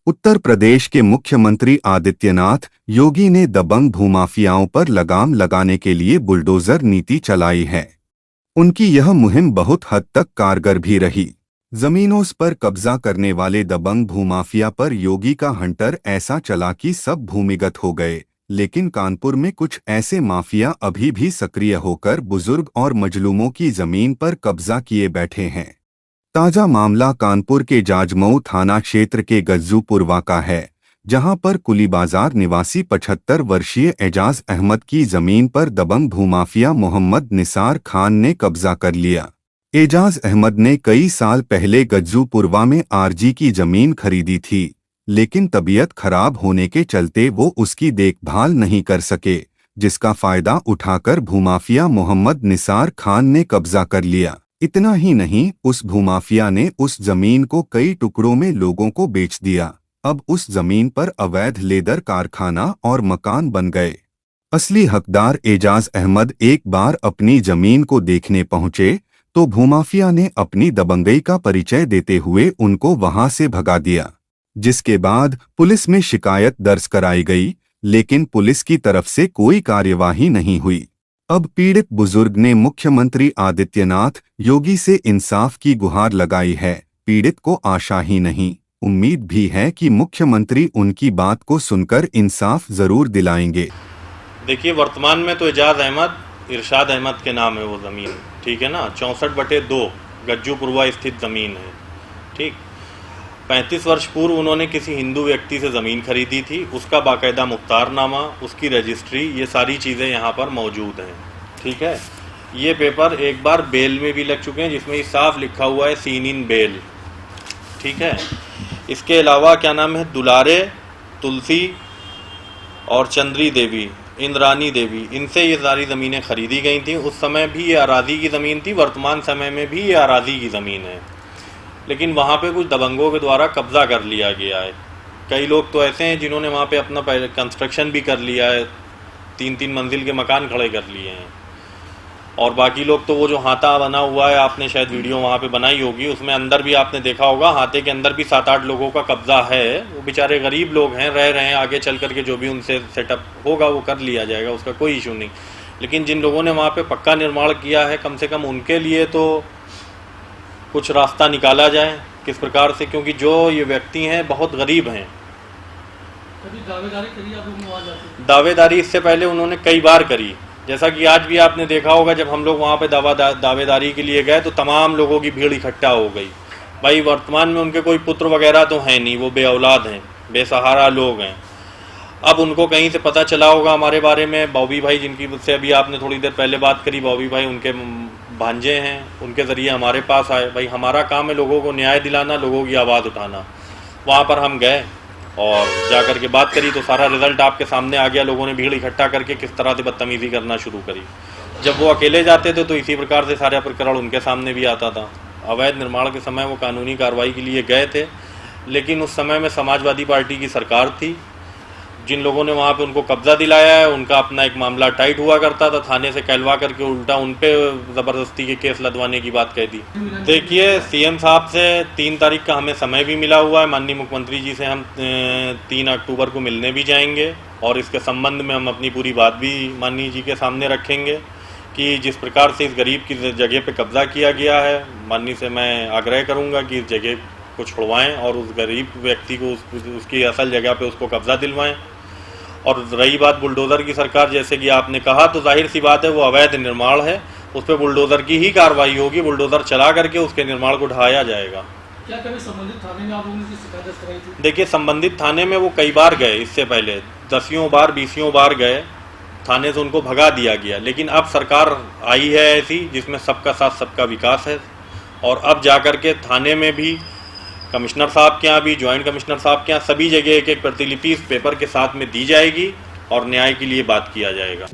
उत्तर प्रदेश के मुख्यमंत्री आदित्यनाथ योगी ने दबंग भूमाफियाओं पर लगाम लगाने के लिए बुलडोजर नीति चलाई है। उनकी यह मुहिम बहुत हद तक कारगर भी रही। जमीनों पर कब्जा करने वाले दबंग भूमाफिया पर योगी का हंटर ऐसा चला कि सब भूमिगत हो गए, लेकिन कानपुर में कुछ ऐसे माफिया अभी भी सक्रिय होकर बुजुर्ग और मजलूमों की जमीन पर कब्जा किए बैठे हैं। ताजा मामला कानपुर के जाजमऊ थाना क्षेत्र के गज्जूपुरवा का है, जहां पर कुली बाजार निवासी 75 वर्षीय एजाज अहमद की जमीन पर दबंग भूमाफिया मोहम्मद निसार खान ने कब्जा कर लिया। एजाज अहमद ने कई साल पहले गज्जूपुरवा में आरजी की जमीन खरीदी थी, लेकिन तबीयत खराब होने के चलते वो उसकी देखभाल नहीं कर सके, जिसका फायदा उठाकर भूमाफिया मोहम्मद निसार खान ने कब्जा कर लिया। इतना ही नहीं, उस भूमाफिया ने उस जमीन को कई टुकड़ों में लोगों को बेच दिया। अब उस जमीन पर अवैध लेदर कारखाना और मकान बन गए। असली हकदार एजाज अहमद एक बार अपनी जमीन को देखने पहुंचे तो भूमाफिया ने अपनी दबंगई का परिचय देते हुए उनको वहां से भगा दिया, जिसके बाद पुलिस में शिकायत दर्ज कराई गई, लेकिन पुलिस की तरफ से कोई कार्यवाही नहीं हुई। अब पीड़ित बुजुर्ग ने मुख्यमंत्री आदित्यनाथ योगी से इंसाफ की गुहार लगाई है। पीड़ित को आशा ही नहीं, उम्मीद भी है कि मुख्यमंत्री उनकी बात को सुनकर इंसाफ जरूर दिलाएंगे। देखिए, वर्तमान में तो एजाज अहमद इरशाद अहमद के नाम है वो ज़मीन, ठीक है ना। 64/2 गज्जूपुरवा स्थित ज़मीन है, ठीक। 35 वर्ष पूर्व उन्होंने किसी हिंदू व्यक्ति से ज़मीन खरीदी थी, उसका बाकायदा मुख्तारनामा, उसकी रजिस्ट्री, ये सारी चीज़ें यहाँ पर मौजूद हैं, ठीक है। ये पेपर एक बार बेल में भी लग चुके हैं, जिसमें साफ लिखा हुआ है सीन इन बेल, ठीक है। इसके अलावा क्या नाम है, दुलारे, तुलसी और चंद्री देवी, इंद्रानी देवी, इनसे ये सारी ज़मीनें खरीदी गई थी। उस समय भी ये अराजी की ज़मीन थी, वर्तमान समय में भी ये अराजी की ज़मीन है, लेकिन वहाँ पे कुछ दबंगों के द्वारा कब्ज़ा कर लिया गया है। कई लोग तो ऐसे हैं जिन्होंने वहाँ पे अपना कंस्ट्रक्शन भी कर लिया है, 3-3 मंजिल के मकान खड़े कर लिए हैं। और बाकी लोग तो वो जो हाथा बना हुआ है, आपने शायद वीडियो वहाँ पे बनाई होगी, उसमें अंदर भी आपने देखा होगा, हाथे के अंदर भी 7-8 लोगों का कब्ज़ा है। वो बेचारे गरीब लोग हैं, रह रहे हैं, आगे चल करके जो भी उनसे सेटअप होगा वो कर लिया जाएगा, उसका कोई इशू नहीं। लेकिन जिन लोगों ने वहाँ पे पक्का निर्माण किया है, कम से कम उनके लिए तो कुछ रास्ता निकाला जाए, किस प्रकार से, क्योंकि जो ये व्यक्ति हैं बहुत गरीब हैं। दावेदारी इससे पहले उन्होंने कई बार करी, जैसा कि आज भी आपने देखा होगा, जब हम लोग वहाँ पे दावेदारी के लिए गए तो तमाम लोगों की भीड़ इकट्ठा हो गई। भाई वर्तमान में उनके कोई पुत्र वगैरह तो हैं नहीं, वो बेऔलाद हैं, बेसहारा लोग हैं। अब उनको कहीं से पता चला होगा हमारे बारे में, बॉबी भाई जिनकी से अभी आपने थोड़ी देर पहले बात करी, बॉबी भाई उनके भांजे हैं, उनके ज़रिए हमारे पास आए। भाई हमारा काम है लोगों को न्याय दिलाना, लोगों की आवाज़ उठाना। वहाँ पर हम गए और जाकर के बात करी तो सारा रिज़ल्ट आपके सामने आ गया। लोगों ने भीड़ इकट्ठा करके किस तरह से बदतमीज़ी करना शुरू करी। जब वो अकेले जाते थे तो इसी प्रकार से सारा प्रकरण उनके सामने भी आता था। अवैध निर्माण के समय वो कानूनी कार्रवाई के लिए गए थे, लेकिन उस समय में समाजवादी पार्टी की सरकार थी। जिन लोगों ने वहाँ पे उनको कब्ज़ा दिलाया है, उनका अपना एक मामला टाइट हुआ करता था, थाने से कहलवा करके उल्टा उन पे ज़बरदस्ती के केस लदवाने की बात कह दी। देखिए, सीएम साहब से 3 तारीख का हमें समय भी मिला हुआ है। माननीय मुख्यमंत्री जी से हम 3 अक्टूबर को मिलने भी जाएंगे और इसके संबंध में हम अपनी पूरी बात भी माननीय जी के सामने रखेंगे कि जिस प्रकार से इस गरीब की जगह पे कब्ज़ा किया गया है, माननीय से मैं आग्रह करूँगा कि इस जगह को छुड़वाएँ और उस गरीब व्यक्ति को उसकी असल जगह पे उसको कब्ज़ा दिलवाएँ। और रही बात बुलडोज़र की सरकार, जैसे कि आपने कहा, तो जाहिर सी बात है वो अवैध निर्माण है, उस पर बुलडोज़र की ही कार्रवाई होगी। बुलडोज़र चला करके उसके निर्माण को ढहाया जाएगा। क्या कभी संबंधित थाने में आप लोगों की शिकायत कराई थी? देखिए, संबंधित थाने में वो कई बार गए, इससे पहले 10 बार 20 बार गए, थाने से उनको भगा दिया गया। लेकिन अब सरकार आई है ऐसी जिसमें सबका साथ सबका विकास है, और अब जा कर के थाने में भी, कमिश्नर साहब के यहाँ भी, जॉइंट कमिश्नर साहब के यहाँ, सभी जगह एक प्रतिलिपि इस पेपर के साथ में दी जाएगी और न्याय के लिए बात किया जाएगा।